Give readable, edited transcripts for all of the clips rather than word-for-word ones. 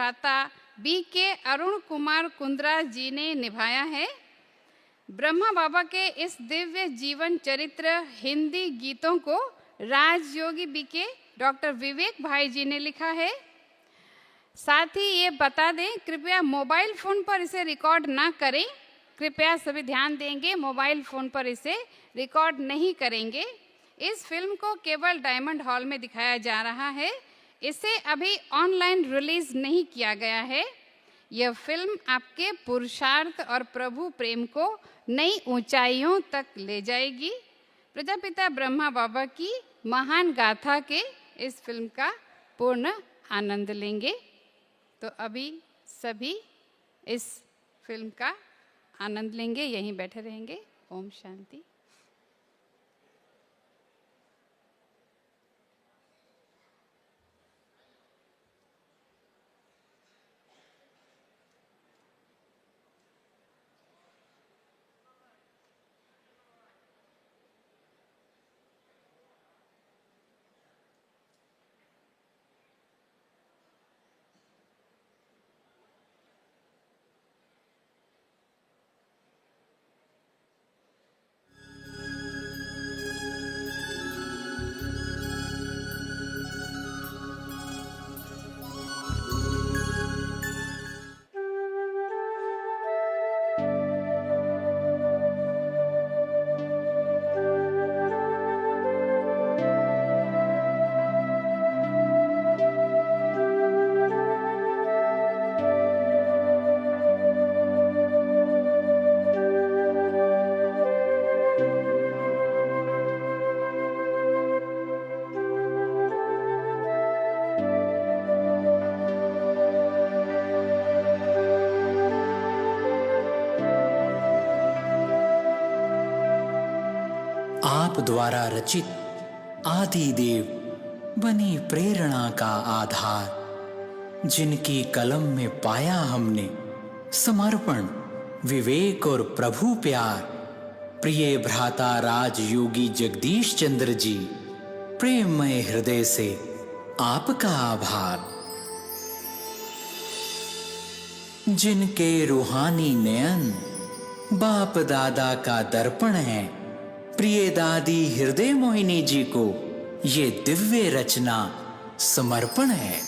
भ्राता B.K. अरुण कुमार कुंद्रा जी ने निभाया है। ब्रह्मा बाबा के इस दिव्य जीवन चरित्र हिंदी गीतों को राजयोगी B.K. डॉक्टर विवेक भाई जी ने लिखा है। साथ ही ये बता दें, कृपया मोबाइल फ़ोन पर इसे रिकॉर्ड ना करें। कृपया सभी ध्यान देंगे, मोबाइल फ़ोन पर इसे रिकॉर्ड नहीं करेंगे। इस फिल्म को केवल डायमंड हॉल में दिखाया जा रहा है। इसे अभी ऑनलाइन रिलीज़ नहीं किया गया है। यह फिल्म आपके पुरुषार्थ और प्रभु प्रेम को नई ऊंचाइयों तक ले जाएगी। प्रजापिता ब्रह्मा बाबा की महान गाथा के इस फिल्म का पूर्ण आनंद लेंगे। तो अभी सभी इस फिल्म का आनंद लेंगे, यहीं बैठे रहेंगे। ओम शांति। आप द्वारा रचित आदि देव बनी प्रेरणा का आधार, जिनकी कलम में पाया हमने समर्पण, विवेक और प्रभु प्यार। प्रिय भ्राता राजयोगी जगदीश चंद्र जी, प्रेममय हृदय से आपका आभार। जिनके रूहानी नयन बाप दादा का दर्पण है, प्रिय दादी हृदय मोहिनी जी को ये दिव्य रचना समर्पण है।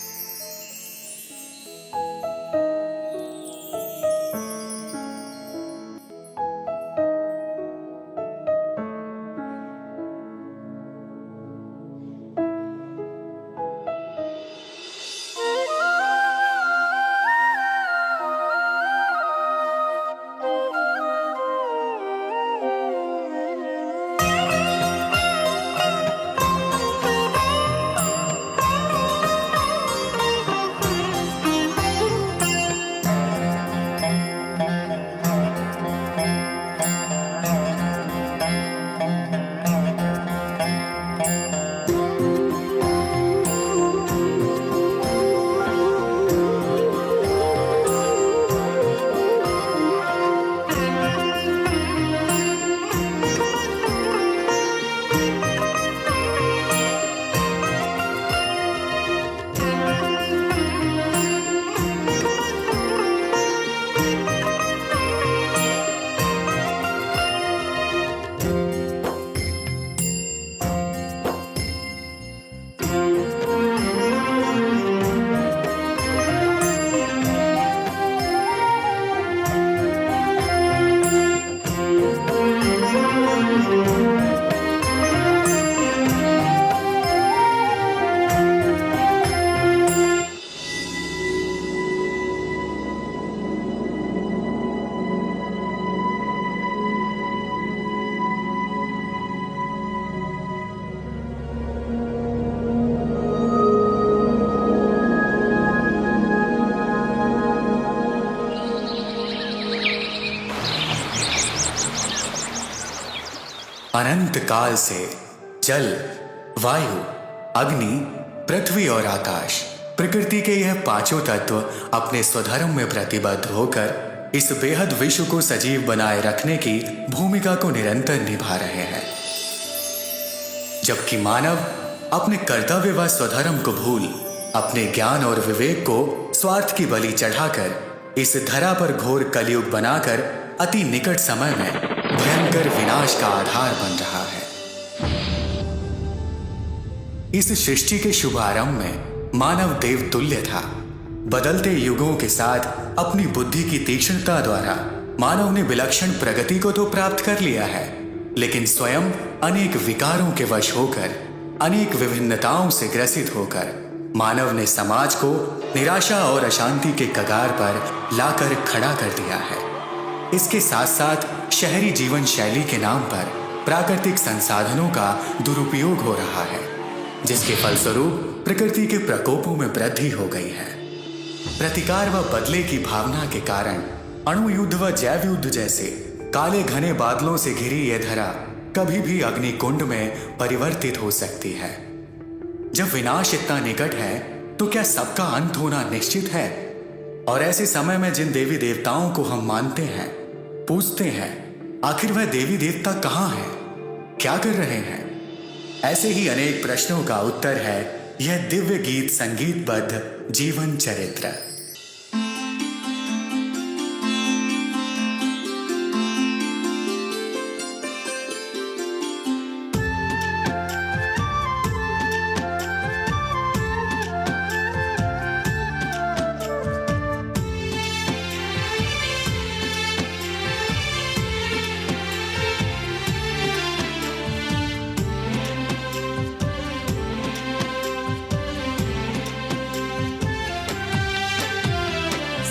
अनंत काल से जल, वायु, अग्नि, पृथ्वी और आकाश, प्रकृति के यह पांचों तत्व अपने स्वधर्म में प्रतिबद्ध होकर इस बेहद विश्व को सजीव बनाए रखने की भूमिका को निरंतर निभा रहे हैं। जबकि मानव अपने कर्तव्य व स्वधर्म को भूल अपने ज्ञान और विवेक को स्वार्थ की बलि चढ़ाकर इस धरा पर घोर कलयुग बनाकर अति निकट समय में भयंकर विनाश का आधार बन रहा है। इस सृष्टि के शुभारंभ में मानव देव तुल्य था। बदलते युगों के साथ अपनी बुद्धि की तीक्ष्णता द्वारा मानव ने विलक्षण प्रगति को तो प्राप्त कर लिया है, लेकिन स्वयं अनेक विकारों के वश होकर, अनेक विभिन्नताओं से ग्रसित होकर मानव ने समाज को निराशा और अशांति के कगार पर लाकर खड़ा कर दिया है। इसके साथ साथ शहरी जीवन शैली के नाम पर प्राकृतिक संसाधनों का दुरुपयोग हो रहा है, जिसके फलस्वरूप प्रकृति के प्रकोपों में वृद्धि हो गई है। प्रतिकार व बदले की भावना के कारण अणु युद्ध व जैव युद्ध जैसे काले घने बादलों से घिरी यह धरा कभी भी अग्निकुंड में परिवर्तित हो सकती है। जब विनाश इतना निकट है तो क्या सबका अंत होना निश्चित है? और ऐसे समय में जिन देवी देवताओं को हम मानते हैं, पूजते हैं, आखिर वह देवी देवता कहाँ हैं? क्या कर रहे हैं? ऐसे ही अनेक प्रश्नों का उत्तर है यह दिव्य गीत संगीतबद्ध जीवन चरित्र।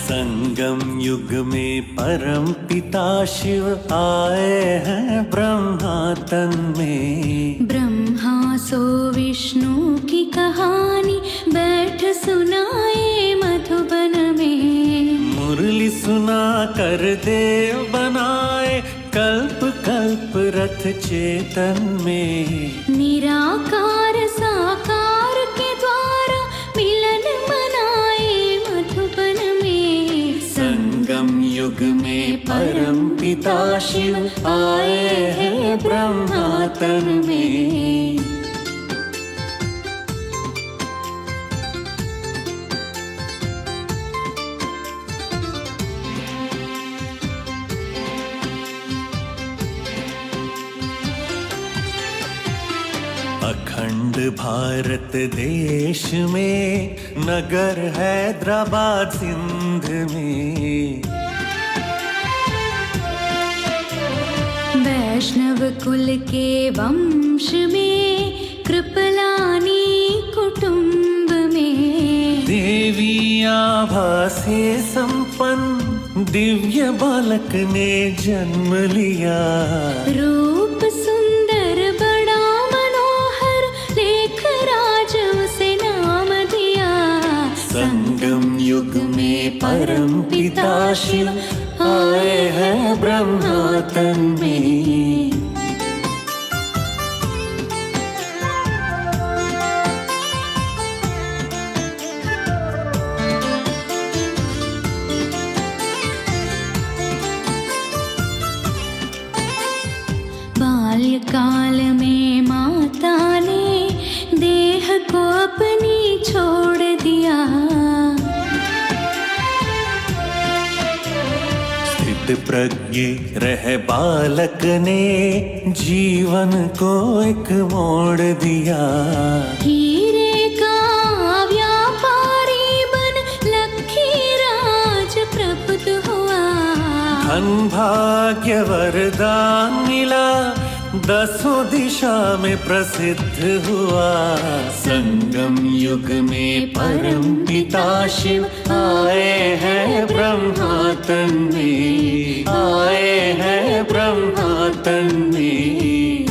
संगम युग में परम पिता शिव आए हैं ब्रह्मा तन में। ब्रह्मा सो विष्णु की कहानी बैठ सुनाए मधुबन में। मुरली सुना कर देव बनाए कल्प कल्प रथ चेतन में। निराकार साकार के द्वारा मिलन मनाए मधुबन में। संगम युग में परम पिता शिव आए हैं ब्रह्मा तन में। अखंड भारत देश में नगर हैदराबाद सिंध में। वैष्णव कुल के वंश में कृपलानी कुटुंब में। देवी आभा से संपन्न दिव्य बालक ने जन्म लिया। रूप सुंदर बड़ा मनोहर लेख राज उसे नाम दिया। संगम युग में परम पिता शिव आए हैं ब्रह्मा तन में। बाल्यकाल में माता ने देह को अपनी छोड़ दिया। स्थित प्रज्ञ रह बालक ने जीवन को एक मोड़ दिया। हीरे का व्यापारी बन लखी राज प्रबुद्ध हुआ। धन भाग्य वरदान मिला दसों दिशा में प्रसिद्ध हुआ। संगम युग में परम पिता शिव आए हैं ब्रह्मा तन में। आए हैं ब्रह्मा तन में।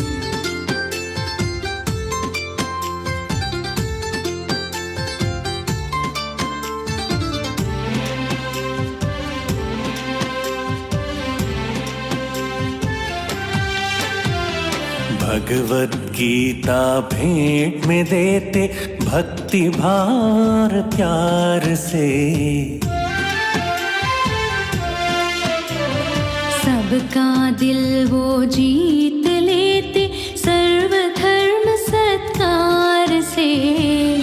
भगवत गीता भेंट में देते भक्ति भार प्यार से। सबका दिल वो जीत लेते सर्वधर्म सत्कार से।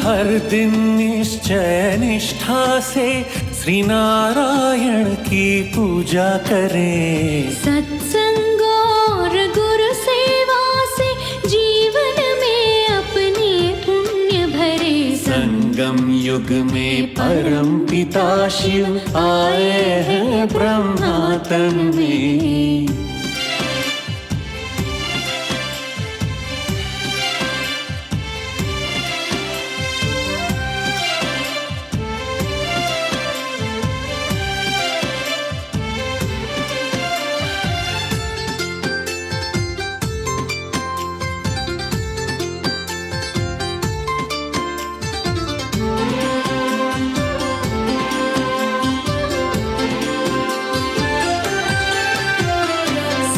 हर दिन निश्चय निष्ठा से श्री नारायण की पूजा करें। सत्संग और गुरु सेवा से जीवन में अपने पुण्य भरे। संगम युग में परम पिता शिव आए हैं ब्रह्मा तन में।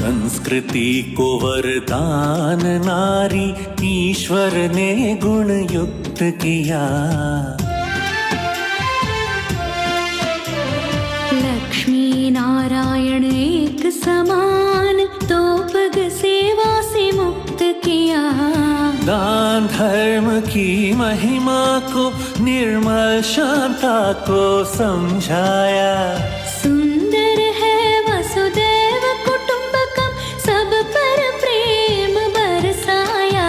संस्कृति को वरदान नारी ईश्वर ने गुण युक्त किया। लक्ष्मी नारायण एक समान तो पग सेवा से मुक्त किया। दान धर्म की महिमा को निर्मल शांता को समझाया। सुंदर है वसुदेव कुटुंबकम सब पर प्रेम बरसाया।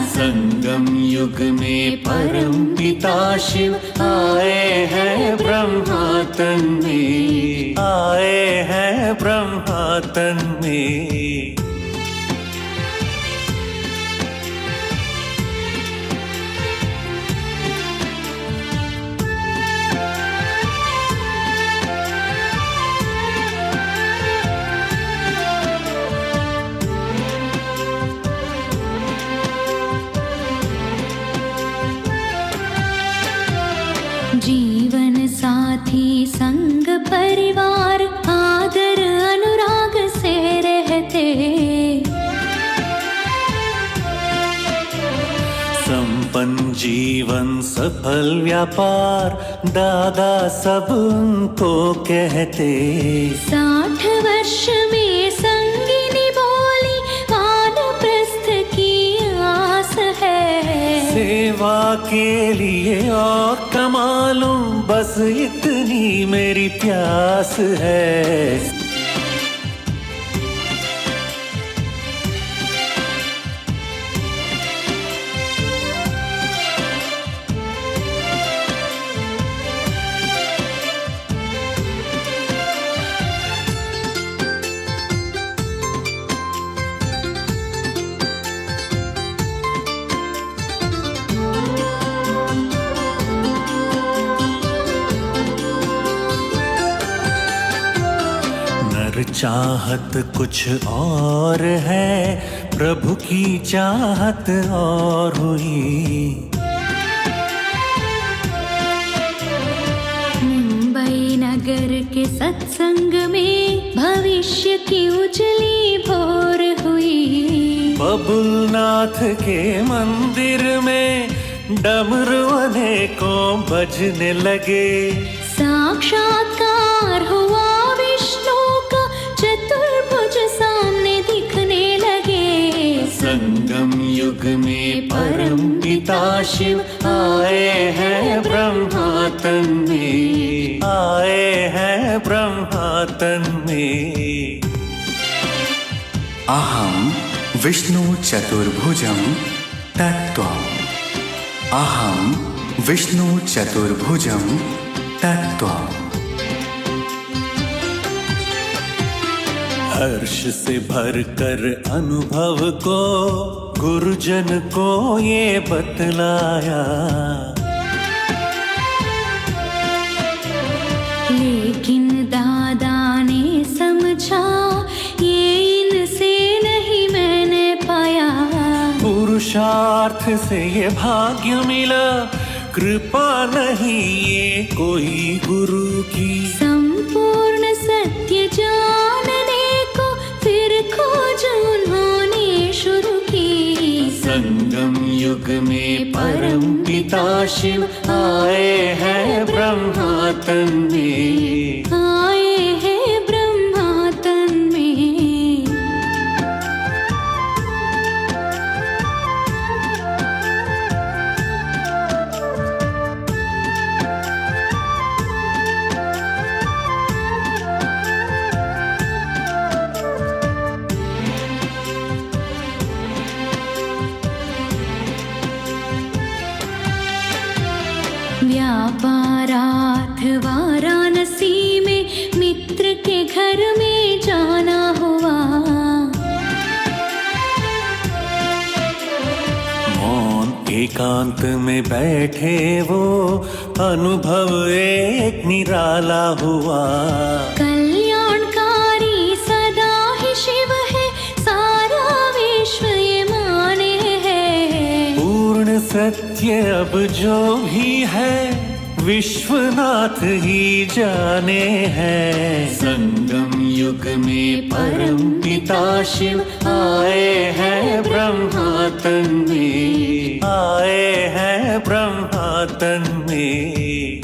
संगम युग में परम पिता शिव आए हैं ब्रह्मा तन में। आए हैं ब्रह्मा तन में। जीवन साथी संग परिवार आदर अनुराग से रहते। संपन्न जीवन सफल व्यापार दादा सब उनको कहते। 60 वर्ष में संगिनी बोली वानप्रस्थ की आस है। सेवा के लिए और कमा लूं बस इतनी मेरी प्यास है। चाहत कुछ और है प्रभु की चाहत और हुई। मुंबई नगर के सत्संग में भविष्य की उजली भोर हुई। बबुलनाथ के मंदिर में डमरू अनेकों बजने लगे। साक्षात्कार हुआ विष्णु का चतुर्भुज सामने दिखने लगे। संगम युग में परम पिता शिव आए हैं ब्रह्मा तन में। आए हैं ब्रह्मा तन में। अहम विष्णु चतुर्भुजं तत्त्वम्। अहम विष्णु चतुर्भुजं तत्त्वम्। हर्ष से भरकर अनुभव को गुरुजन को ये बतलाया। लेकिन दादा ने समझा ये इनसे नहीं मैंने पाया। पुरुषार्थ से ये भाग्य मिला कृपा नहीं ये कोई गुरु की। संपूर्ण सत्य जानने को फिर खोज उन्होंने शुरू की। संगम युग में परम पिता शिव आए हैं ब्रह्मा तन में। आए हैं ब्रह्मा तन में। एकांत में बैठे वो अनुभव एक निराला हुआ। कल्याणकारी सदा ही शिव है, सारा विश्व ये माने है। पूर्ण सत्य अब जो भी है विश्वनाथ ही जाने हैं। संगम युग में परम पिता शिव आए हैं ब्रह्मा तन में, आए हैं ब्रह्मा तन में।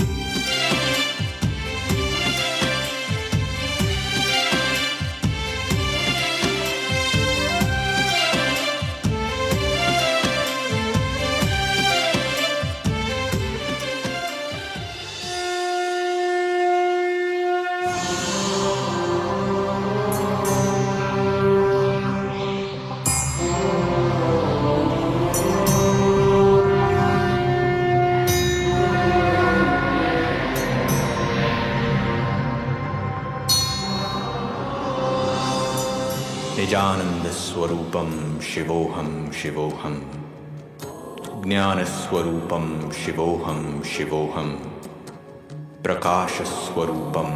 निजानंद स्वरूपम शिवोहम शिवोहम, ज्ञान स्वरूपम शिवोहम शिवोहम, प्रकाश स्वरूपम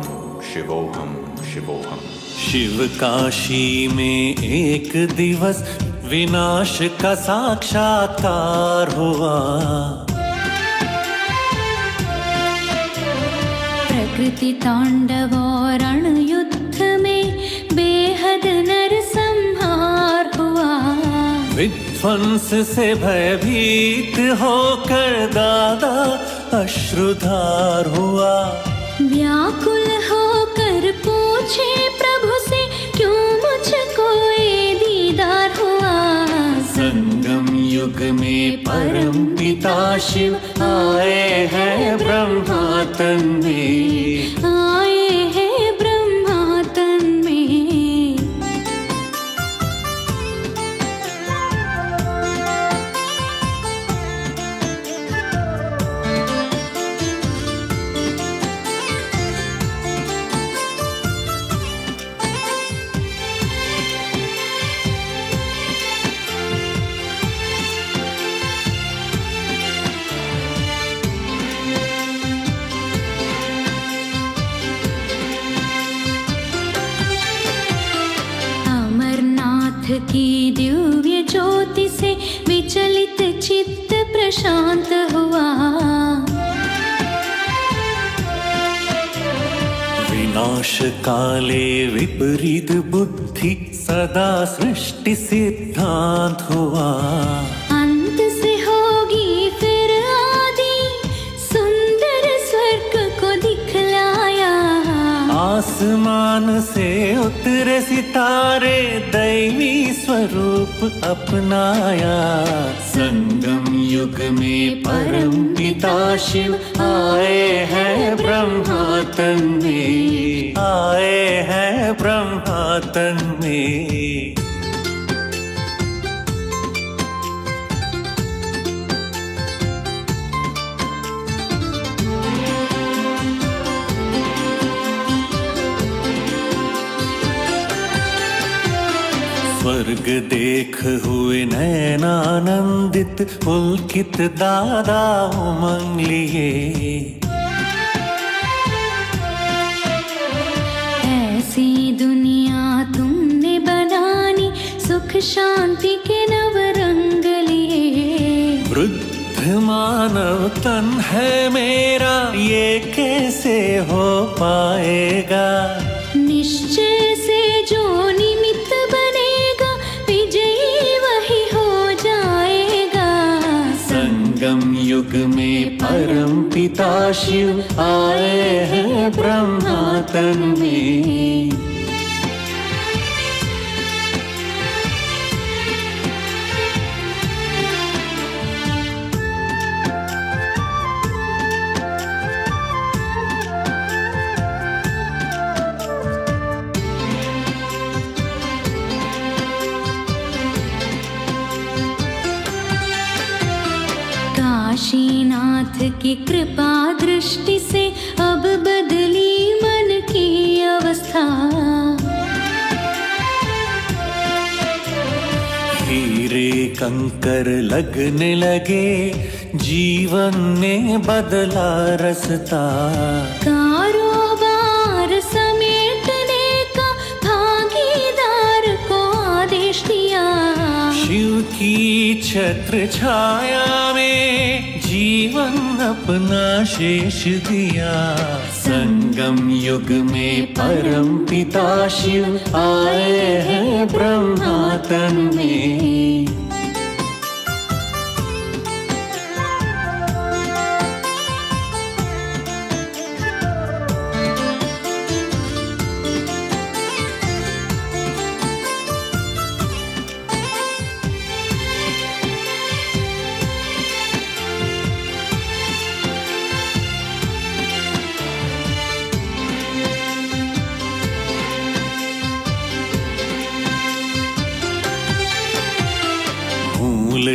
शिवोहम शिवोहम। शिव काशी में एक दिवस विनाश का साक्षात्कार हुआ। प्रकृति तांडव और रणयुद्ध में बेहद नरसंहार हुआ। विध्वंस से भयभीत होकर दादा अश्रुधार हुआ। व्याकुल होकर पूछे प्रभु से, क्यों मुझको ये दीदार हुआ। संगम युग में परम पिता शिव आए हैं ब्रह्मा तन में, आए हैं ब्रह्मा तन में। की दिव्य ज्योति से विचलित चित्त प्रशांत हुआ। विनाश काले विपरीत बुद्धि सदा सृष्टि सिद्धांत हुआ। अंत से होगी फिर आदि, सुंदर स्वर्ग को दिखलाया। आसमान से उतरे सितारे दैवी स्वरूप अपनाया। संगम युग में परम पिता शिव आए हैं ब्रह्मा तन में, आए हैं ब्रह्मा तन में। स्वर्ग देख हुए नैनानंदित पुलकित दादा उमंग लिए। ऐसी दुनिया तुमने बनानी, सुख शांति के नव रंग लिए। वृद्ध मानव तन है मेरा, ये कैसे हो पाएगा। निश्चय से जो निमित्त बनेगा, विजयी वही हो जाएगा। संगम युग में परम पिता शिव आए हैं ब्रह्मा तन में। काशीनाथ की कृपा दृष्टि से अब बदली मन की अवस्था। हीरे कंकर लगने लगे जीवन ने बदला रास्ता। कारोबार समेटने का भागीदार को आदेश दिया। शिव की छत्र छाया में जीवन अपना शेष दिया। संगम युग में परम पिता शिव आए हैं ब्रह्मा तन में।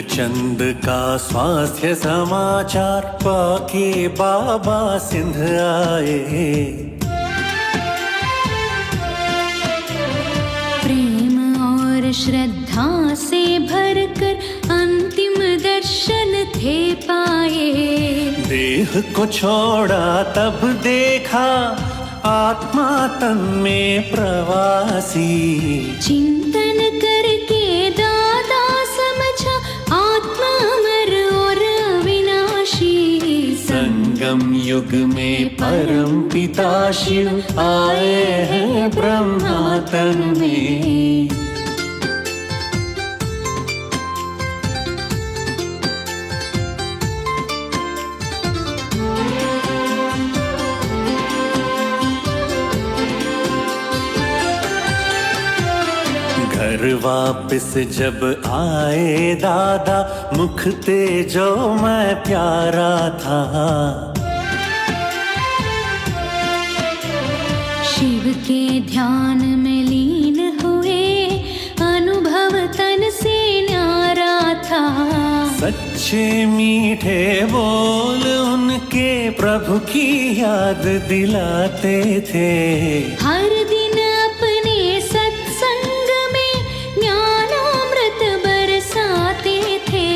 चंद का स्वास्थ्य समाचार पाके बाबा सिंध आए। प्रेम और श्रद्धा से भरकर अंतिम दर्शन थे पाए। देह को छोड़ा तब देखा आत्मा तन में प्रवासी। चिंतन करके दादा समझा आत्मा अमर और अविनाशी। संगम युग में परम पिता शिव आए हैं ब्रह्मा तन में। घर वापस जब आए दादा मुख तेजो मैं प्यारा था। शिव के ध्यान में लीन हुए अनुभव तन से न्यारा था। सच्चे मीठे बोल उनके प्रभु की याद दिलाते थे। हर दिन अपने सत्संग में ज्ञानामृत बरसाते थे।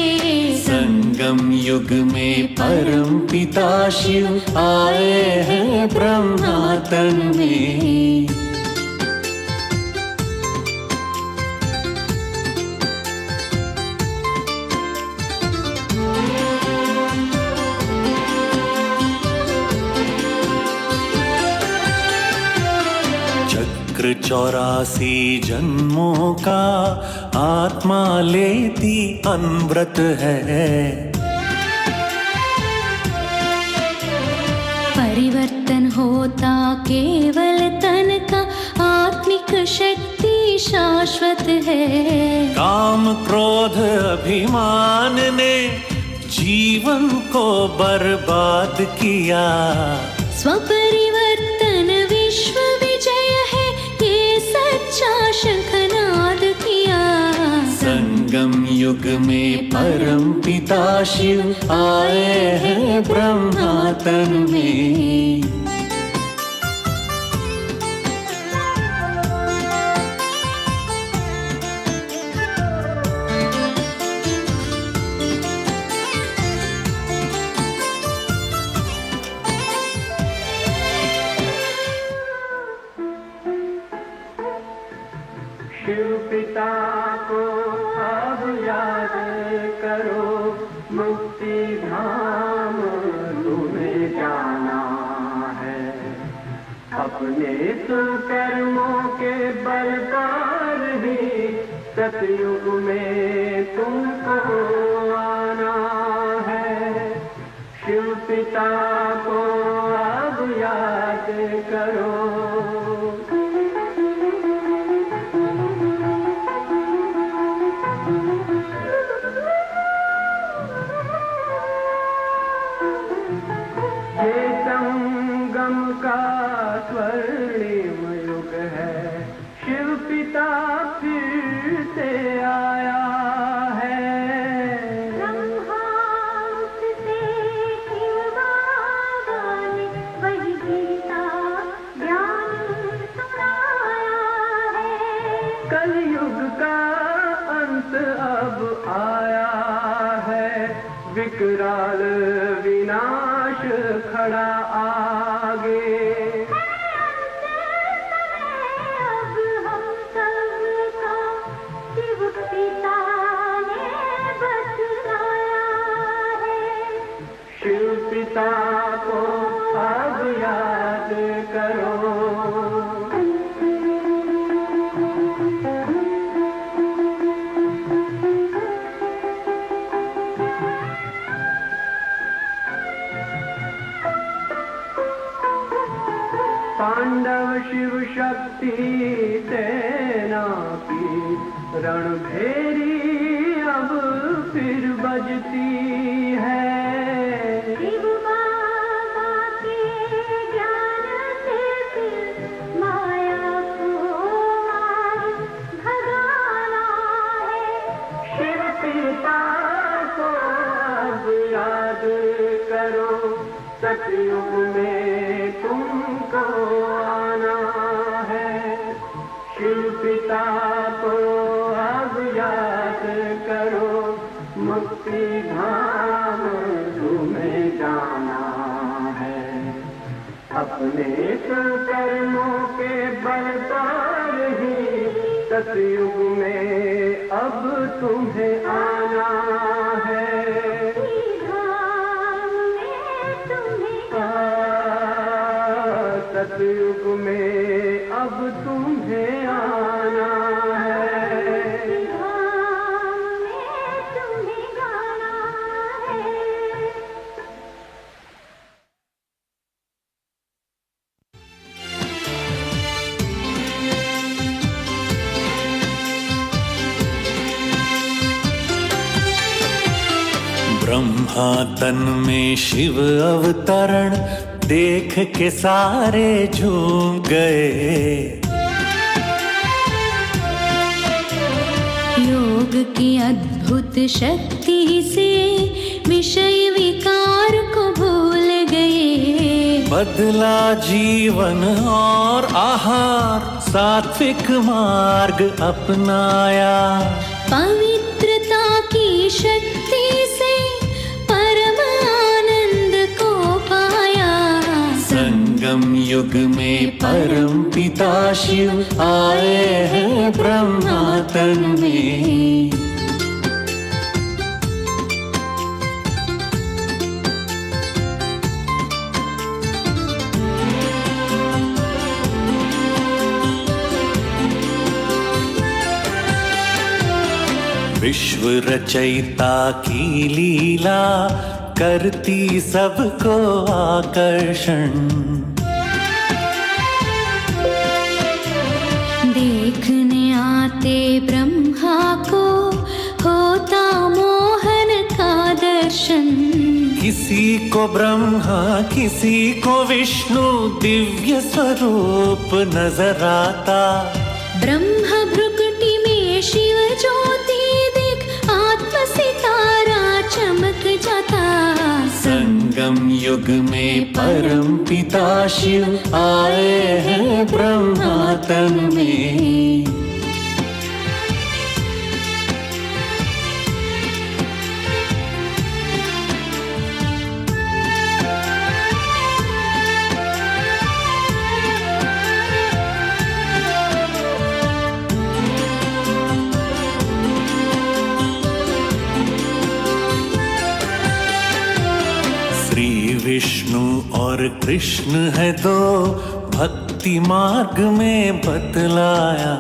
संगम युग में परम पिता शिव आए हैं ब्रह्मा तन में। चक्र 84 जन्मों का आत्मा लेती अनवरत है। परिवर्तन होता केवल तन का आत्मिक शक्ति शाश्वत है। काम क्रोध अभिमान ने जीवन को बर्बाद किया। स्वपरिवर्तन विश्व विजय है ये सच्चा शंखनाद किया। संगम युग में परम पिता शिव आए हैं ब्रह्मा तन में। शिव पिता को अब याद करो, मुक्ति धाम तुम्हें जाना है। अपने सुकर्मों के बल पर ही सतयुग में तुमको आना है। शिव पिता को अब याद करो। ये संगम का स्वर्णिम युग है, शिव पिता फिर से आया है। ब्रह्मा से शिवा ने वही गीता ज्ञान सुनाया है। कलयुग का अंत अब आया है, विकराल विनाश खड़ा आगे। अब हम सबका शिव पिता ने बतलाया है। शिव पिता को अब याद करो। पांडव शिव शक्ति सेना की रणभेरी अब फिर बजती है। शिव बाबा के ज्ञान से फिर माया को मार भगाना है। शिव पिता को अब याद करो। सतयुग में तुमको आना है। शिव पिता को अब याद करो। मुक्ति धाम तुम्हें जाना है। अपने कर्मों के बल पर ही सतयुग में अब तुम्हें आना है। सतयुग में अब तुम्हें आना है। धाम में तुम्हें गाना है। ब्रह्मा तन में शिव अवतरण देख के सारे झूम गए। योग की अद्भुत शक्ति से विषय विकार को भूल गए। बदला जीवन और आहार सात्विक मार्ग अपनाया। पवित्रता की शक्ति से परम आनंद को पाया। संगम युग में परम पिता शिव आए हैं ब्रह्मा तन में। विश्व रचयिता की लीला करती सबको आकर्षण। देखने आते ब्रह्मा को होता मोहन का दर्शन। किसी को ब्रह्मा किसी को विष्णु दिव्य स्वरूप नजर आता। ब्रह्म भ्रुकुटी में शिव ज्योति देख आत्म सितारा चमक जाता। संगम युग में परम पिता शिव आए हैं ब्रह्मा तन में। विष्णु और कृष्ण है दो भक्ति मार्ग में बतलाया।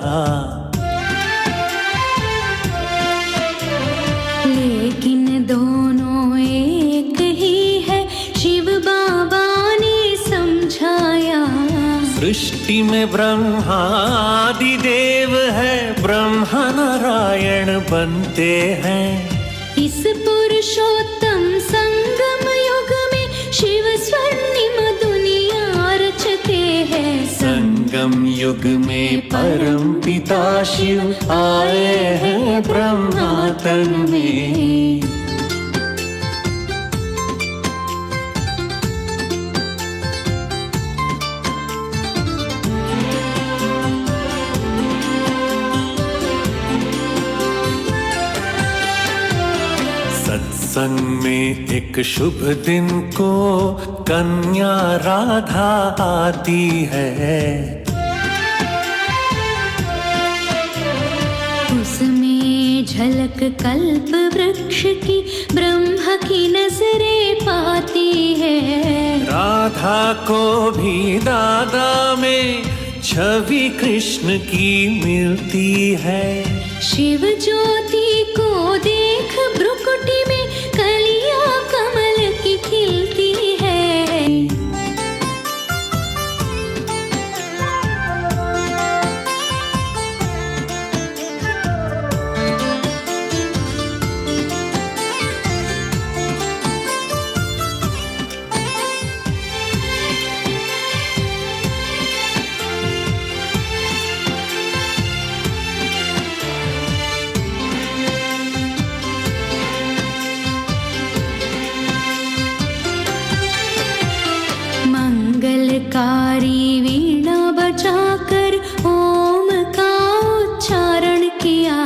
लेकिन दोनों एक ही है शिव बाबा ने समझाया। सृष्टि में ब्रह्मा आदि देव है ब्रह्मा नारायण बनते हैं। इस पुरुषोत्तम संगम युग में शिव स्वर्णिम दुनिया रचते हैं। संगम युग में परम पिता शिव आए हैं ब्रह्मा तन में। सत्संग में एक शुभ दिन को कन्या राधा आती है। उसमें झलक कल्प वृक्ष की ब्रह्म की नजरें पाती है। राधा को भी दादा में छवि कृष्ण की मिलती है। शिव ज्योति को देख भ्रुकुटी में कलियां कमल की खिलती है। मंगलकारी वीणा बजाकर ओम का उच्चारण किया।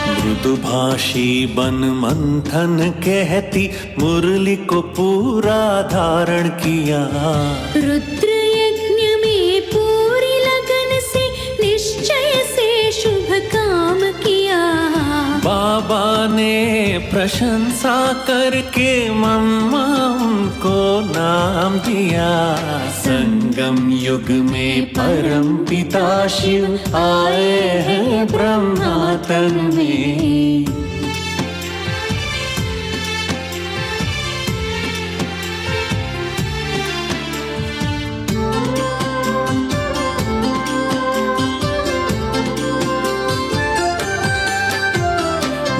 मृदुभाषी बन मंथन कहती मुरली को पूरा धारण किया। रुद्र यज्ञ में पूरी लगन से निश्चय से शुभ काम किया। बाबा ने प्रशंसा करके मम्मा उनको नाम दिया। संगम युग में परम पिता शिव आए हैं ब्रह्मा तन में।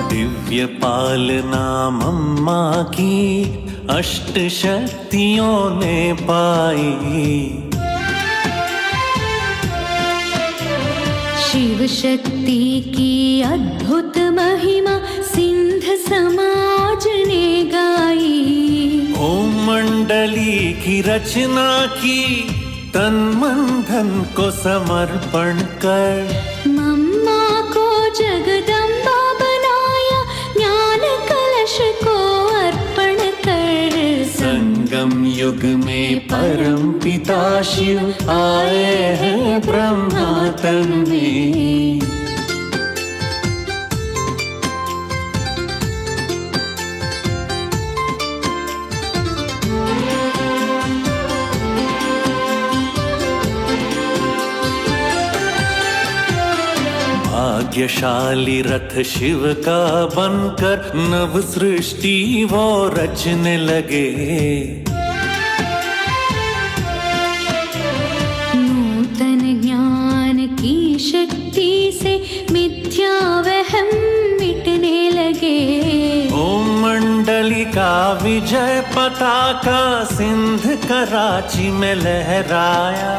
दिव्य पालना मम्मा की अष्ट शक्तियों ने पाई। शिव शक्ति की अद्भुत महिमा सिंध समाज ने गाई। ओम मंडली की रचना की तन मन धन को समर्पण कर। मम्मा को जगदम्बा बनाया ज्ञान कलश को अर्पण कर। संगम युग में परम पिता शिव आए हैं ब्रह्मा तन में। भाग्यशाली रथ शिव का बनकर नव सृष्टि वो रचने लगे। नूतन ज्ञान की शक्ति से मिथ्या वहम मिटने लगे। ओम मंडली का विजय पताका सिंध कराची में लहराया।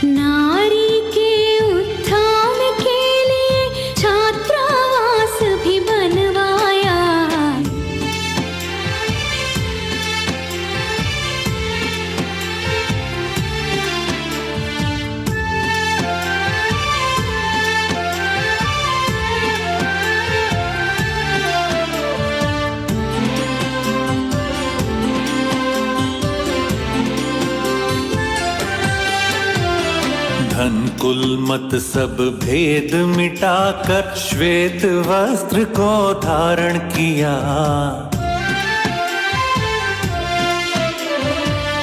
नारी के उत्थान के लिए छात्रावास भी बनवाया। धन कुल मत सब भेद मिटाकर श्वेत वस्त्र को धारण किया।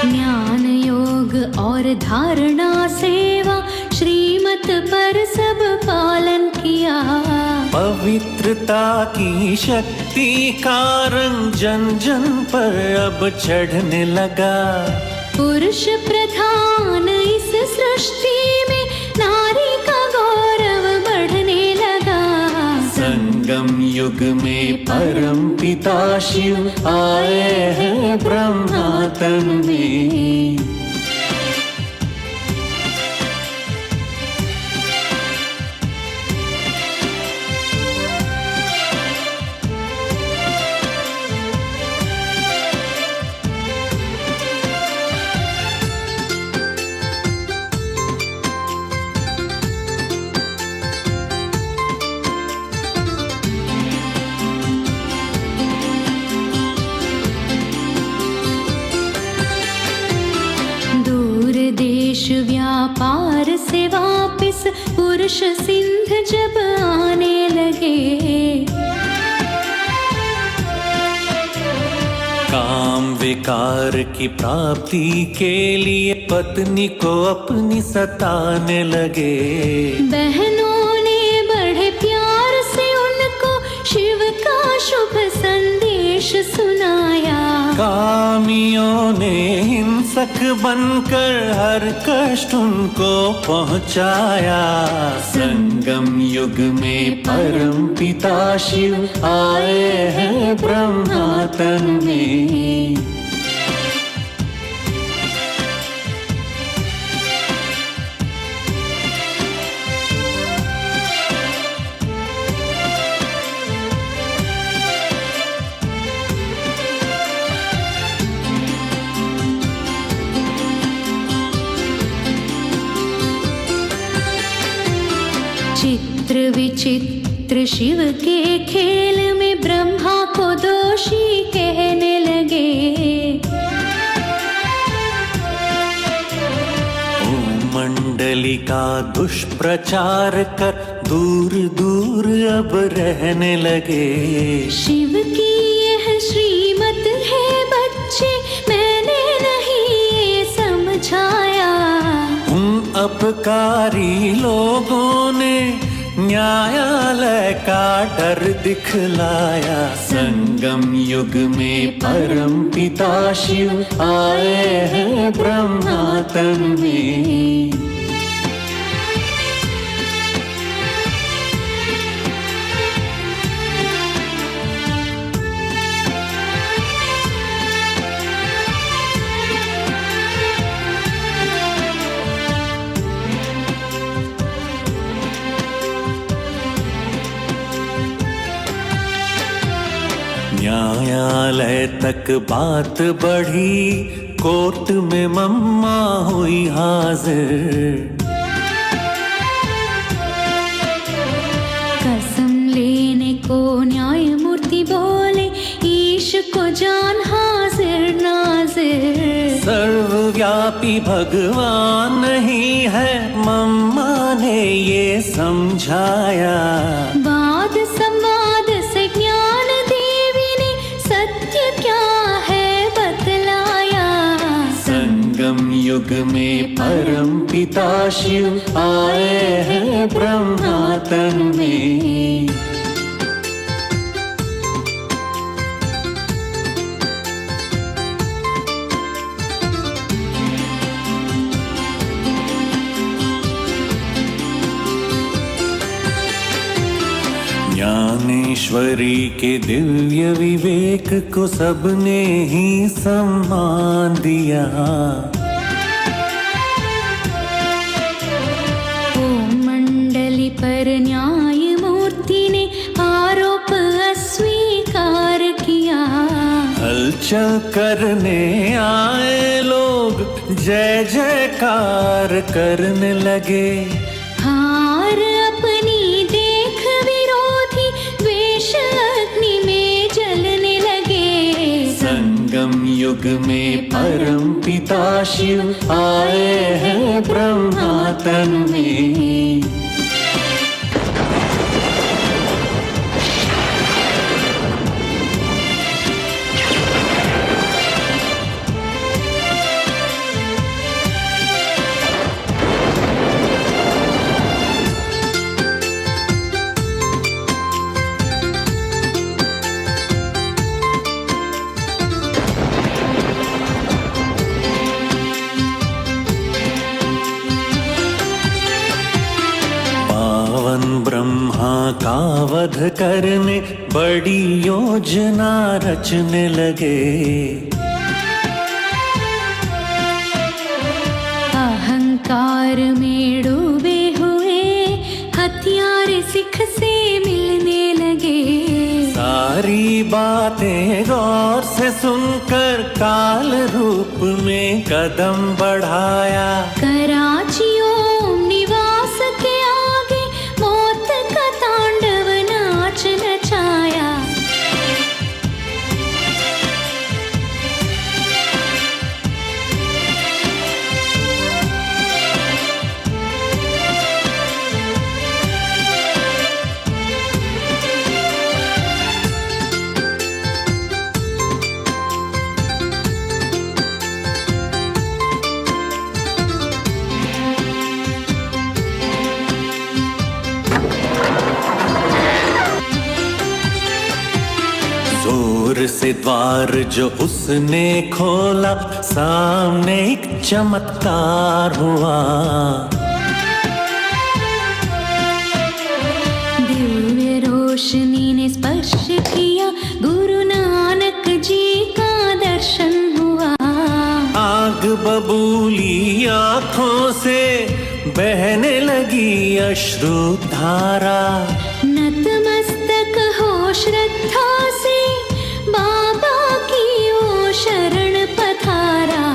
ज्ञान योग और धारणा सेवा श्रीमत पर सब पालन किया। पवित्रता की शक्ति का रंग जन जन पर अब चढ़ने लगा। पुरुष प्रधान इस सृष्टि में नारी का गौरव बढ़ने लगा। संगम युग में परम पिता शिव आए हैं ब्रह्मा तन में। पार से वापिस पुरुष सिंध जब आने लगे। काम विकार की प्राप्ति के लिए पत्नी को अपनी सताने लगे। बहनों ने बड़े प्यार से उनको शिव का शुभ संदेश सुनाया। कामियों ने हिंसक बनकर हर कष्ट उनको पहुंचाया। संगम युग में परम पिता शिव आए हैं ब्रह्मा तन में। चित्र विचित्र शिव के खेल में ब्रह्मा को दोषी कहने लगे। ओम मंडली का दुष्प्रचार कर दूर दूर अब रहने लगे। शिव की यह श्रीमत है बच्चे, मैंने नहीं ये समझाया। उन अपकारी लोगों ने न्यायालय का डर दिखलाया। संगम युग में परम पिता शिव आए हैं ब्रह्मा तन में। न्यायालय तक बात बढ़ी, कोर्ट में मम्मा हुई हाजिर। कसम लेने को न्यायमूर्ति बोले, ईश को जान हाजिर नाजिर। सर्वव्यापी भगवान नहीं है, मम्मा ने ये समझाया। वाद संवाद से ज्ञान देवी ने सत्य क्या है बतलाया। संगम युग में परम पिता शिव आए हैं ब्रह्मा तन में। ज्ञानेश्वरी के दिव्य विवेक को सबने ही सम्मान दिया। ओम मंडली पर न्यायमूर्ति ने आरोप अस्वीकार किया। हलचल करने आए लोग जय जयकार करने लगे। हार अपनी देख विरोधी द्वेष अग्नि में जलने लगे। संगम युग में परम पिता शिव आए हैं ब्रह्मा तन में। ब्रह्मा का वध करने बड़ी योजना रचने लगे। अहंकार में डूबे हुए हथियार सिख से मिलने लगे। सारी बातें गौर से सुनकर काल रूप में कदम बढ़ाया। कराची ओम निवास के आगे मौत का तांडव नाच नचाया। से द्वार जो उसने खोला, सामने एक चमत्कार हुआ। दिव्य रोशनी ने स्पर्श किया, गुरु नानक जी का दर्शन हुआ। आग बबूली आंखों से बहने लगी अश्रुधारा। नतमस्तक हो श्रद्धा से बाबा की ओ शरण पधारा।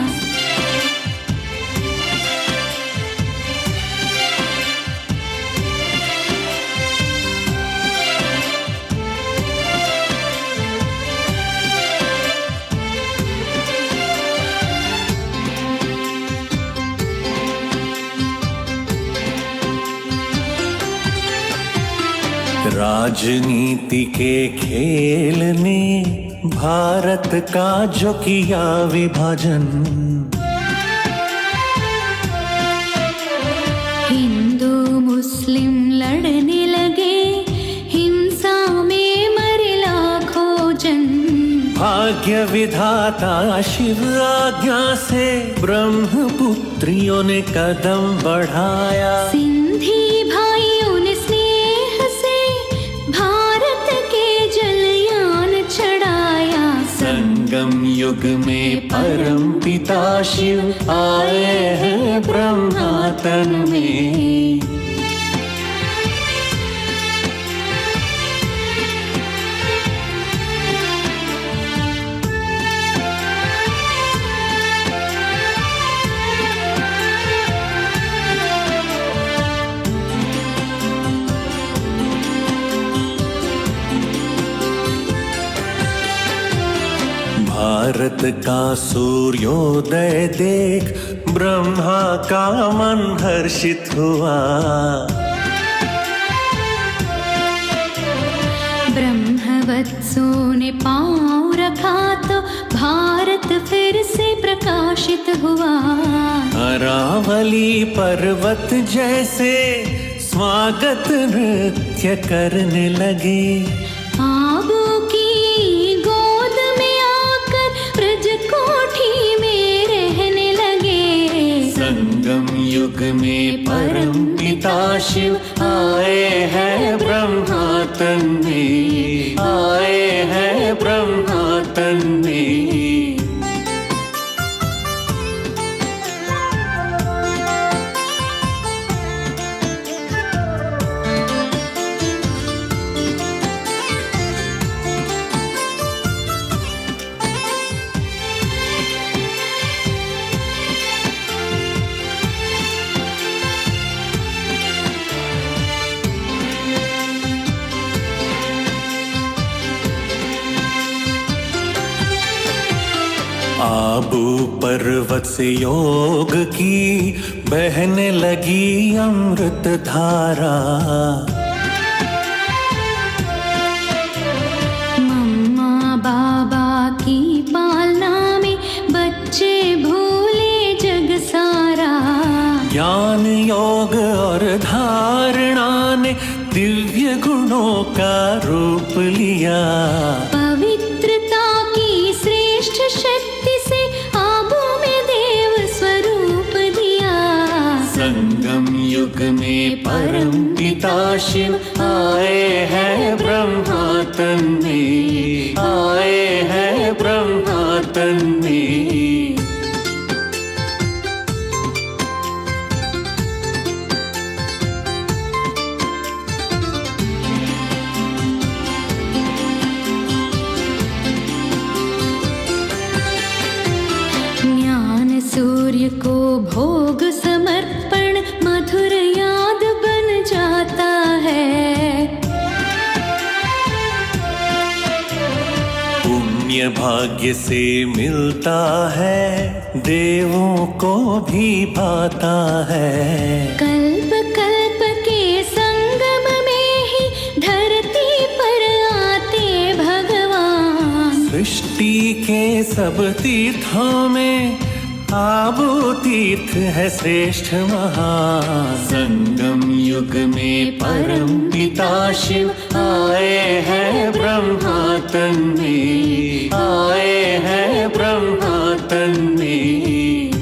राजनीति के खेल ने भारत का जो किया विभाजन। हिंदू मुस्लिम लड़ने लगे, हिंसा में मरे लाखों जन। भाग्य विधाता शिव आज्ञा से ब्रह्मपुत्रियों ने कदम बढ़ाया। सिंधी भाइयों ने स्नेह से भारत के जलयान चढ़ाया। संगम युग में परम पिता शिव आए हैं ब्रह्मा तन में। भारत का सूर्योदय देख ब्रह्मा का मन हर्षित हुआ। ब्रह्मवत्सों ने पांव रखा तो भारत फिर से प्रकाशित हुआ। अरावली पर्वत जैसे स्वागत नृत्य करने लगे। आबू की गोद में आकर ब्रज कोठी में रहने लगे। संगम युग में परम पिता शिव आए हैं ब्रह्मा तन में। आए हैं ब्रह्मा तन में। आबू पर्वत से योग की बहने लगी अमृत धारा। मम्मा बाबा की पालना में बच्चे भूले जग सारा। ज्ञान योग और धारणा ने दिव्य गुणों का रूप लिया। पवित्रता की श्रेष्ठ शक्ति से आबू में देव स्वरूप दिया। संगम युग में परम पिता शिव आए हैं ब्रह्मा तन में। आए हैं ब्रह्मा तन में। ज्ञान सूर्य को भोग समर्पण मधुर याद बन जाता है। पुण्य भाग्य से मिलता है, देवों को भी भाता है। कल्प कल्प के संगम में ही धरती पर आते भगवान। सृष्टि के सब तीर्थों में आबू तीर्थ है श्रेष्ठ महान। संगम युग में परम पिता शिव आए हैं ब्रह्मा तन में, आए हैं ब्रह्मा तन में।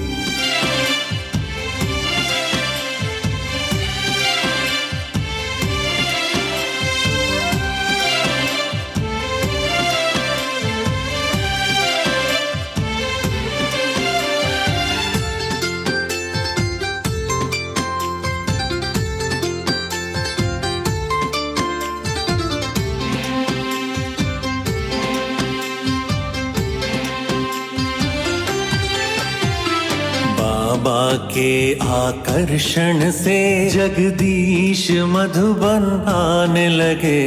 बाबा के आकर्षण से जगदीश मधुबन आने लगे।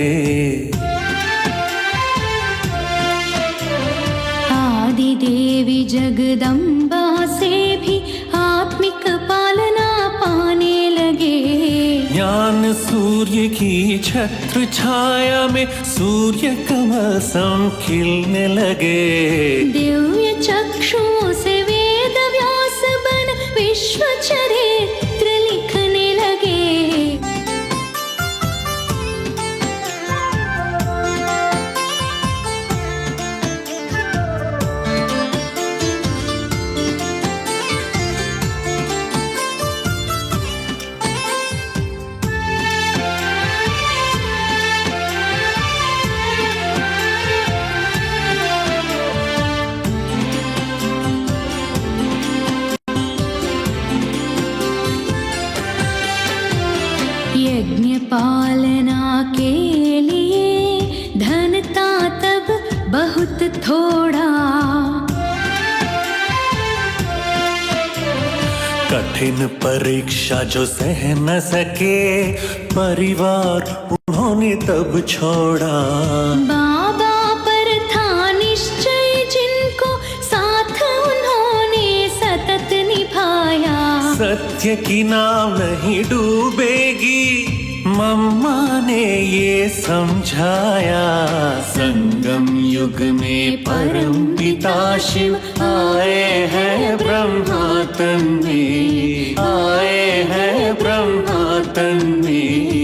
आदि देवी जगदम्बा से भी आत्मिक पालना पाने लगे। ज्ञान सूर्य की छत्र छाया में सूर्य कमल सम खिलने लगे। दिव्य चक्षुओं से वेद व्यास बन विश्व चरित्र लिखने लगे। यज्ञ पालना के लिए धन था तब बहुत थोड़ा। कठिन परीक्षा जो सह न सके परिवार उन्होंने तब छोड़ा। बाबा पर था निश्चय जिनको साथ उन्होंने सतत निभाया। सत्य की नाव नहीं डूबेगी मम्मा ने ये समझाया। संगम युग में परम पिता शिव आए हैं ब्रह्मा तन में, आए हैं ब्रह्मा तन में।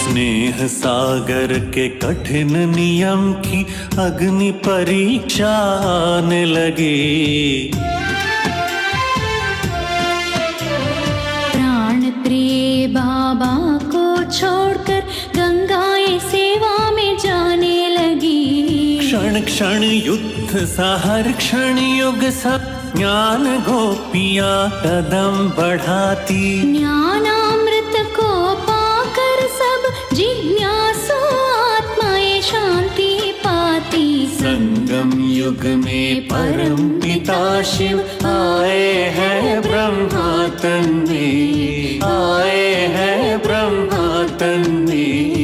स्नेह सागर के कठिन नियम की अग्नि परीक्षा आने लगी। प्राण प्रिय बाबा को छोड़कर गंगाएं सेवा में जाने लगी। क्षण क्षण युद्ध सा हर क्षण युग सा ज्ञान गोपियां कदम बढ़ाती। ज्ञानामृत को पाकर सब जिज्ञासु आत्माएं शांति पाती। संगम युग में परम पिता शिव आए हैं ब्रह्मा तन में, आए हैं ब्रह्मा तन में।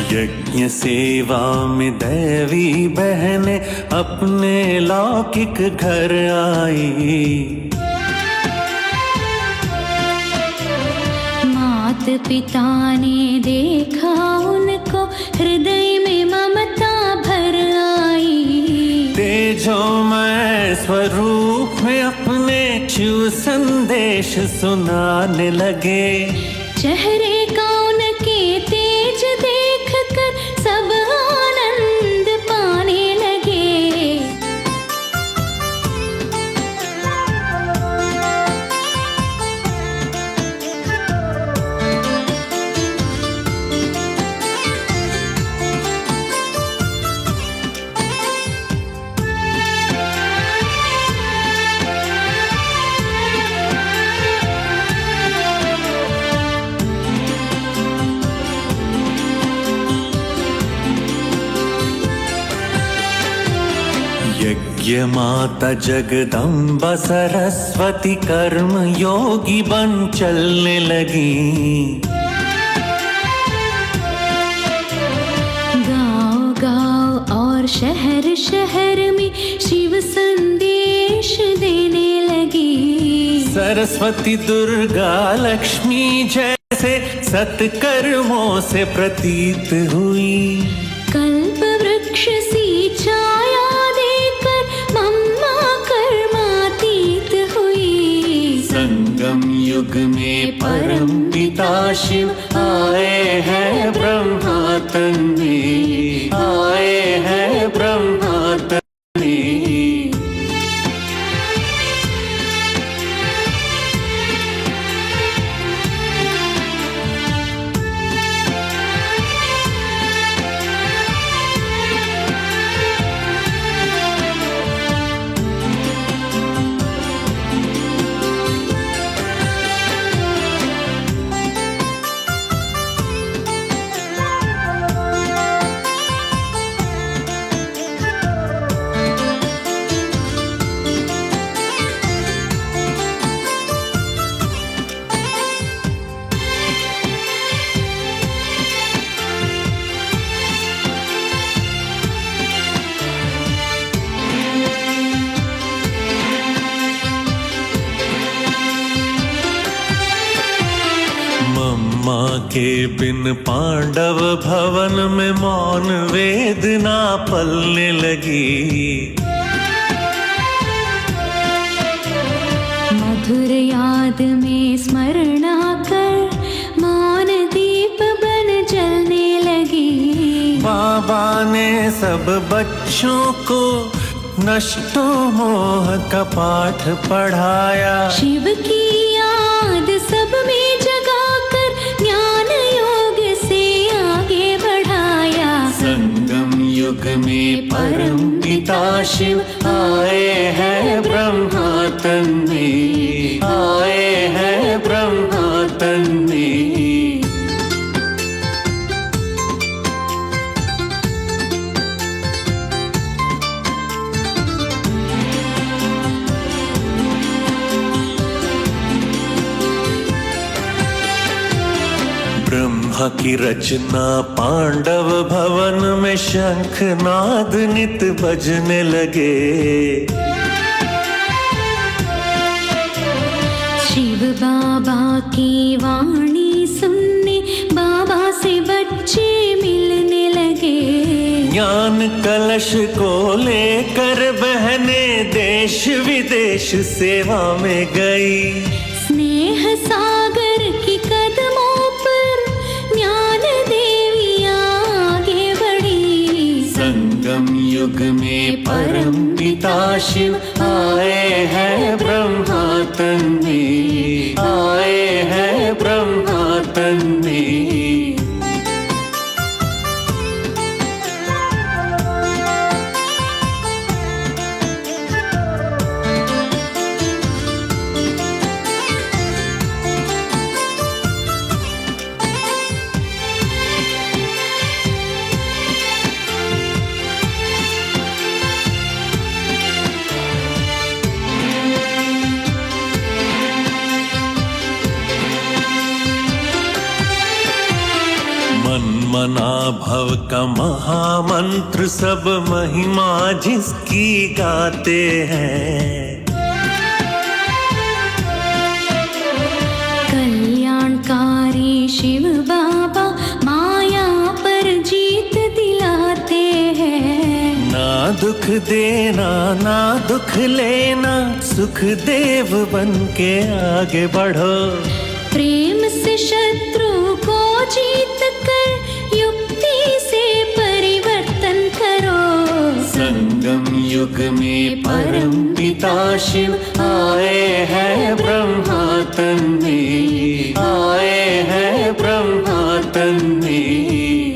यज्ञ सेवा में दैवी बहनें अपने लौकिक घर आई। मात पिता ने देखा उनको हृदय में ममता भर आई। तेजोमय स्वरूप में अपने शिव संदेश सुनाने लगे। चेहरे का उनके तेज देख कर सब आनंद पाने लगे। ये माता जगदम्बा सरस्वती कर्म योगी बन चलने लगी। गाँव गाँव और शहर शहर में शिव संदेश देने लगी। सरस्वती दुर्गा लक्ष्मी जैसे सत्कर्मों से प्रतीत हुई। कल्प वृक्ष सी छाया देकर मम्मा कर्मातीत हुई। संगम युग में परम पिता शिव आए हैं ब्रह्मा तन में, आए हैं ब्रह्मा तन में। माँ के बिन पांडव भवन में मौन वेदना पलने लगी। मधुर याद में स्मरण आकर मौन दीप बन जलने लगी। बाबा ने सब बच्चों को नष्टो मोह का पाठ पढ़ाया। शिव की याद सब में जगाकर ज्ञान योग से आगे बढ़ाया। संगम युग में परम पिता शिव आए हैं ब्रह्मा तन में, आए हैं ब्रह्मा तन में। ब्रह्मा की रचना पांडव भवन में शंखनाद नित बजने लगे। शिव बाबा की वाणी सुनने बाबा से बच्चे मिलने लगे। ज्ञान कलश को लेकर बहने देश विदेश सेवा में गई। स्नेह सागर की कदमों पर ज्ञान देवियां आगे बढ़ी। संगम युग में परम पिता शिव आए हैं ब्रह्मा तन में, आए हैं ब्रह्मा तन में। मना भव का महामंत्र सब महिमा जिसकी गाते हैं। कल्याणकारी शिव बाबा माया पर जीत दिलाते हैं। ना दुख देना ना दुख लेना, सुख देव बन के आगे बढ़ो। प्रेम से शत्रु को जीत कर युक्ति से परिवर्तन करो। संगम युग में परम पिता शिव आए हैं ब्रह्मा तन में, आए हैं ब्रह्मा तन में।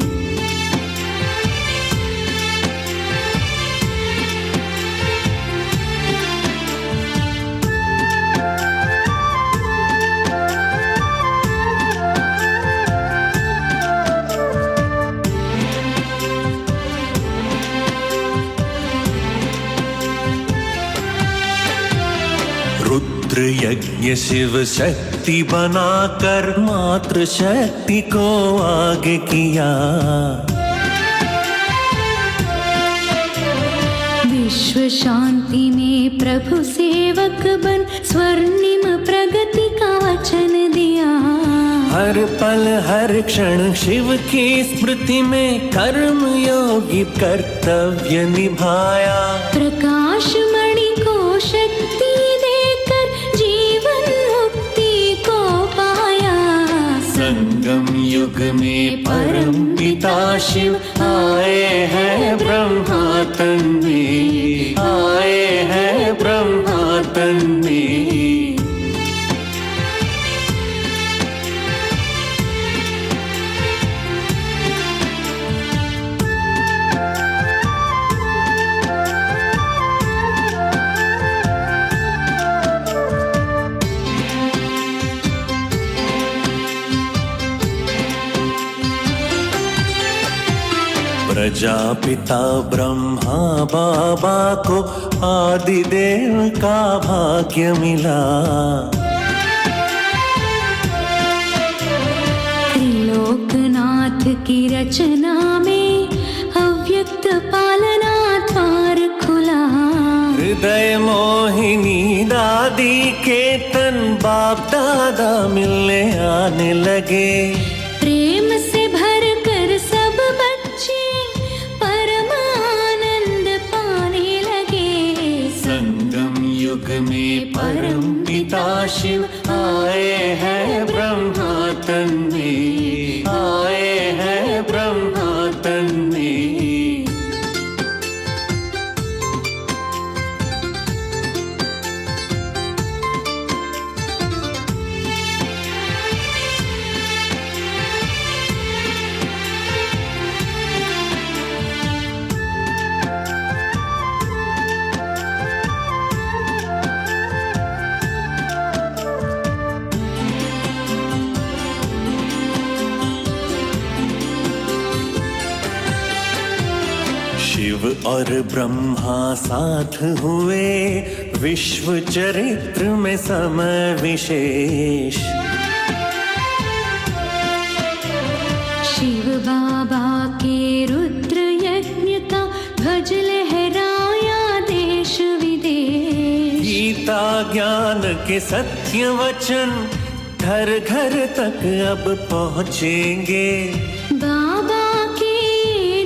रुद्र यज्ञ शिव शक्ति बनाकर मातृ शक्ति को आगे किया। विश्व शांति में प्रभु सेवक बन स्वर्णिम प्रगति का वचन दिया। हर पल हर क्षण शिव की स्मृति में कर्म योगी कर्तव्य निभाया। प्रकाश मणि को शक्ति देकर जीवन मुक्ति को पाया। संगम युग में परम पिता शिव आए हैं ब्रह्मा तन में, आए हैं ब्रह्मा तन में। प्रजापिता ब्रह्मा बाबा को आदिदेव का भाग्य मिला। त्रिलोकनाथ की रचना में अव्यक्त पालना द्वार खुला। हृदय मोहिनी दादी के तन बाप दादा मिलने आने लगे। प्रेम से भर कर सब बच्चे परमानंद पाने लगे। संगम युग में परम पिता शिव आए हैं ब्रह्मा तन में, आए हैं ब्रह्मा तन में। शिव और ब्रह्मा साथ हुए विश्व चरित्र में समय विशेष। शिव बाबा के रुद्र यज्ञ का ध्वज लहराया देश विदेश। गीता ज्ञान के सत्य वचन घर घर तक अब पहुँचेंगे। बाबा के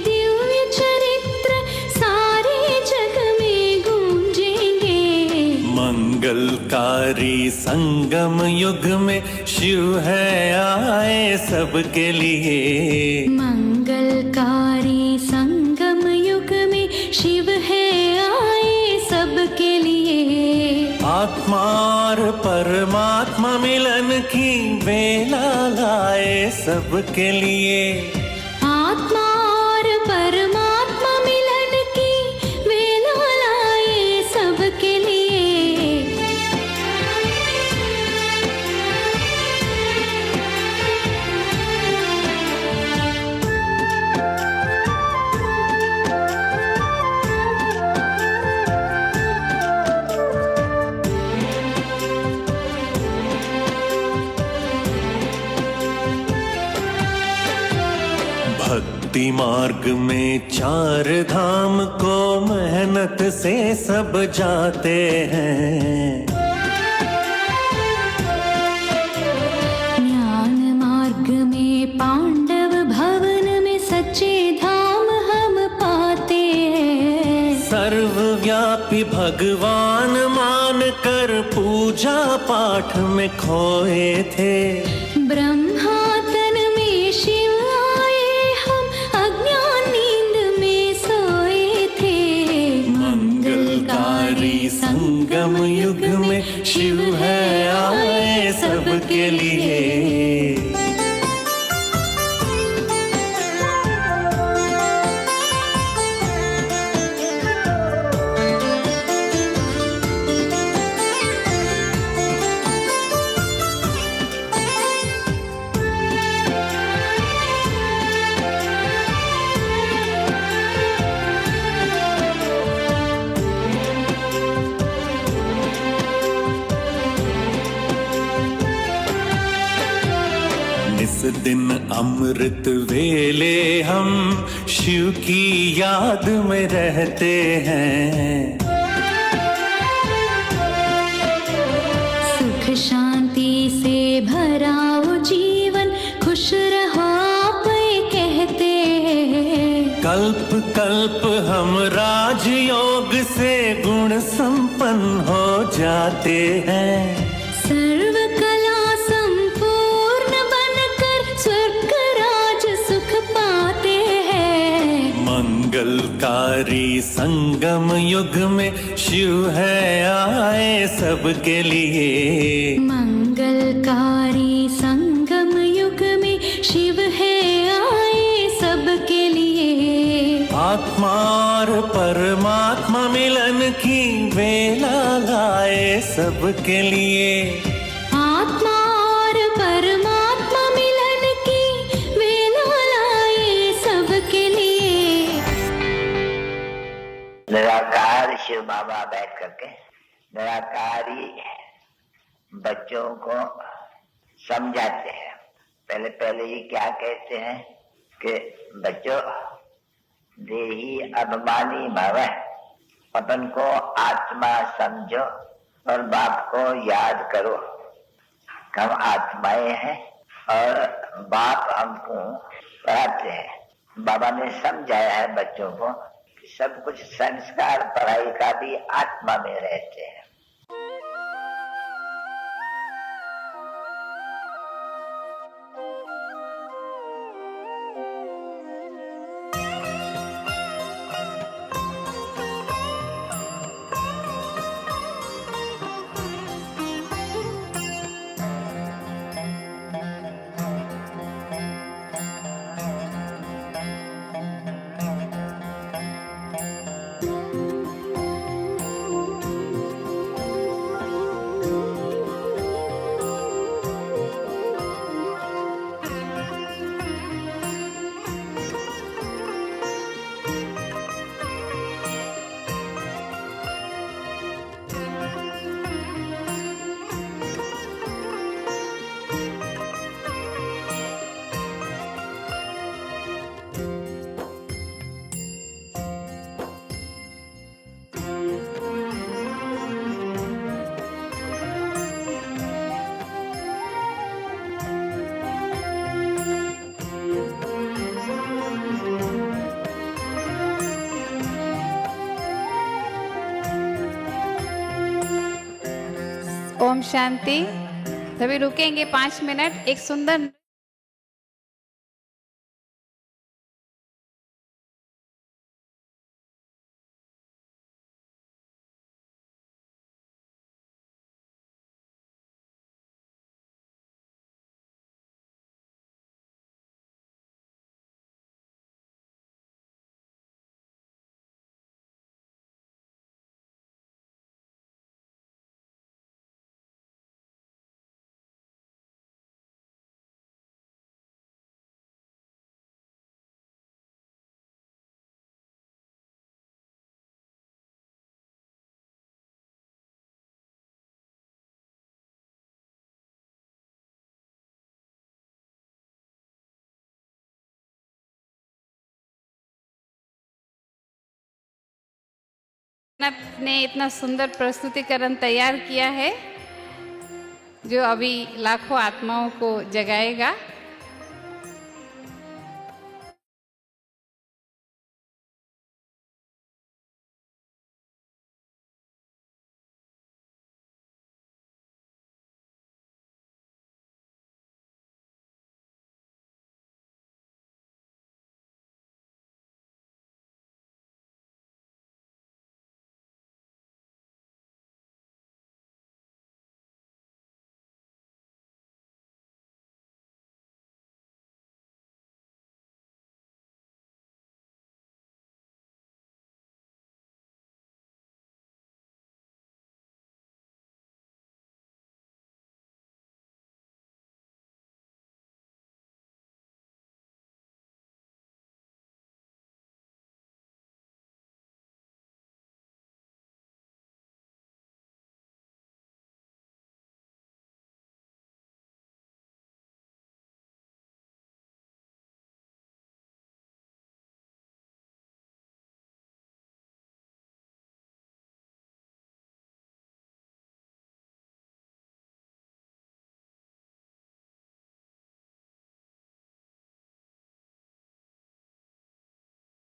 दिव्य चरित्र सारे जग में गूंजेंगे। मंगलकारी संगम युग में शिव है आए सबके लिए। मंगलकारी संगम युग में शिव है आए सबके लिए। आत्मा और परमात्मा मिलन की बेला लाए सबके लिए। आत्मा और परमात्मा मिलन की वेला लाए सबके लिए। भक्ति मार्ग में चार धाम को मेहनत से सब जाते हैं। ज्ञान मार्ग में पांडव भवन में सच्चे धाम हम पाते हैं। सर्वव्यापी भगवान मान कर पूजा पाठ में खोए थे। ब्रह्मा तन में शिव आए हम अज्ञान नींद में सोए थे। मंगलकारी संगम युग में शिव है आए सबके लिए। अमृत वेले हम शिव की याद में रहते हैं। सुख शांति से भरा वो जीवन, खुश रहो आप ये कहते हैं। कल्प कल्प हम राजयोग से गुण संपन्न हो जाते हैं। सर्व कला संपूर्ण बनकर स्वर्ग राज सुख पाते हैं। मंगलकारी संगम युग में शिव है आए सबके लिए। मंगलकारी संगम युग में शिव है आए सबके लिए। आत्मा और परमात्मा मिलन की वेला लाए सबके लिए। आत्मा और परमात्मा मिलन की वेला लाए सबके लिए। निराकार शिव बाबा बैठ करके निराकारी बच्चों को समझाते हैं। पहले पहले ही क्या कहते हैं कि बच्चों, देही अभिमानी भव, अपन को आत्मा समझो और बाप को याद करो। हम आत्माएं हैं और बाप हमको पढ़ाते हैं। बाबा ने समझाया है बच्चों को कि सब कुछ संस्कार पढ़ाई का भी आत्मा में रहते हैं। ओम शांति। तभी रुकेंगे 5 मिनट। एक सुंदर ने इतना सुंदर प्रस्तुतिकरण तैयार किया है जो अभी लाखों आत्माओं को जगाएगा।